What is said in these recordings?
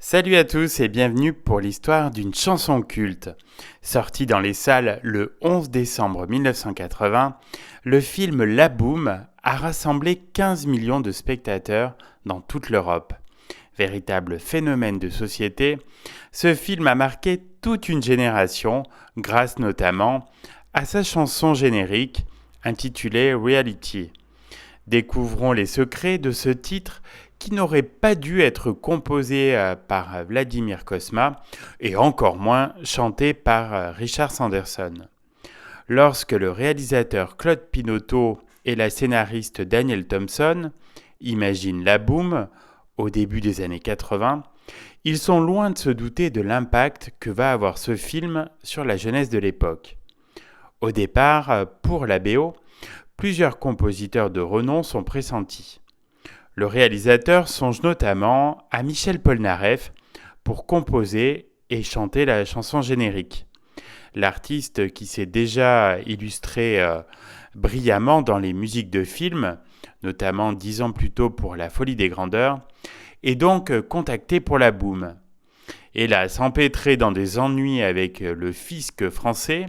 Salut à tous et bienvenue pour l'histoire d'une chanson culte. Sorti dans les salles le 11 décembre 1980, le film La Boum a rassemblé 15 millions de spectateurs dans toute l'Europe. Véritable phénomène de société, ce film a marqué toute une génération grâce notamment à sa chanson générique intitulée Reality. Découvrons les secrets de ce titre qui n'aurait pas dû être composé par Vladimir Cosma et encore moins chanté par Richard Sanderson. Lorsque le réalisateur Claude Pinoteau et la scénariste Danielle Thompson imaginent La Boum au début des années 80, ils sont loin de se douter de l'impact que va avoir ce film sur la jeunesse de l'époque. Au départ, pour la BO, plusieurs compositeurs de renom sont pressentis. Le réalisateur songe notamment à Michel Polnareff pour composer et chanter la chanson générique. L'artiste qui s'est déjà illustré brillamment dans les musiques de films, notamment 10 ans plus tôt pour La Folie des Grandeurs, est donc contacté pour La Boum. Hélas, empêtré dans des ennuis avec le fisc français,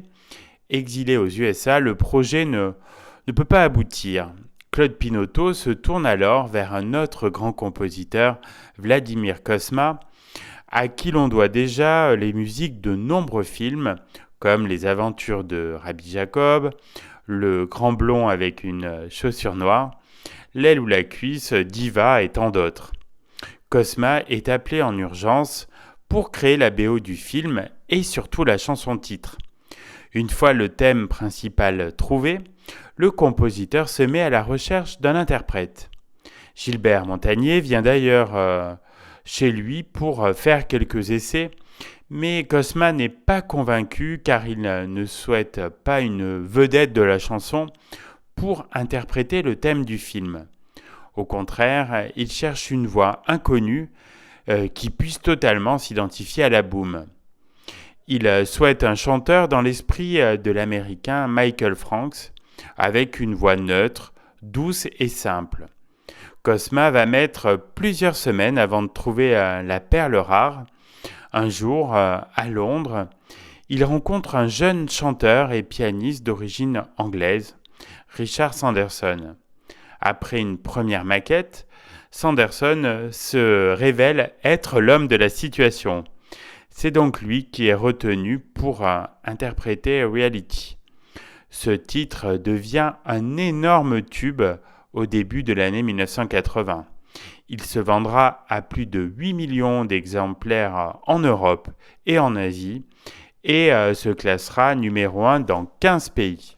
exilé aux USA, le projet ne peut pas aboutir. Claude Pinoteau se tourne alors vers un autre grand compositeur, Vladimir Cosma, à qui l'on doit déjà les musiques de nombreux films, comme Les Aventures de Rabbi Jacob, Le Grand Blond avec une chaussure noire, L'aile ou la cuisse, Diva et tant d'autres. Cosma est appelé en urgence pour créer la BO du film et surtout la chanson-titre. Une fois le thème principal trouvé, le compositeur se met à la recherche d'un interprète. Gilbert Montagnier vient d'ailleurs chez lui pour faire quelques essais, mais Cosma n'est pas convaincu car il ne souhaite pas une vedette de la chanson pour interpréter le thème du film. Au contraire, il cherche une voix inconnue qui puisse totalement s'identifier à La Boum. Il souhaite un chanteur dans l'esprit de l'américain Michael Franks, avec une voix neutre, douce et simple. Cosma va mettre plusieurs semaines avant de trouver la perle rare. Un jour, à Londres, il rencontre un jeune chanteur et pianiste d'origine anglaise, Richard Sanderson. Après une première maquette, Sanderson se révèle être l'homme de la situation. C'est donc lui qui est retenu pour interpréter Reality. Ce titre devient un énorme tube au début de l'année 1980. Il se vendra à plus de 8 millions d'exemplaires en Europe et en Asie et se classera numéro 1 dans 15 pays.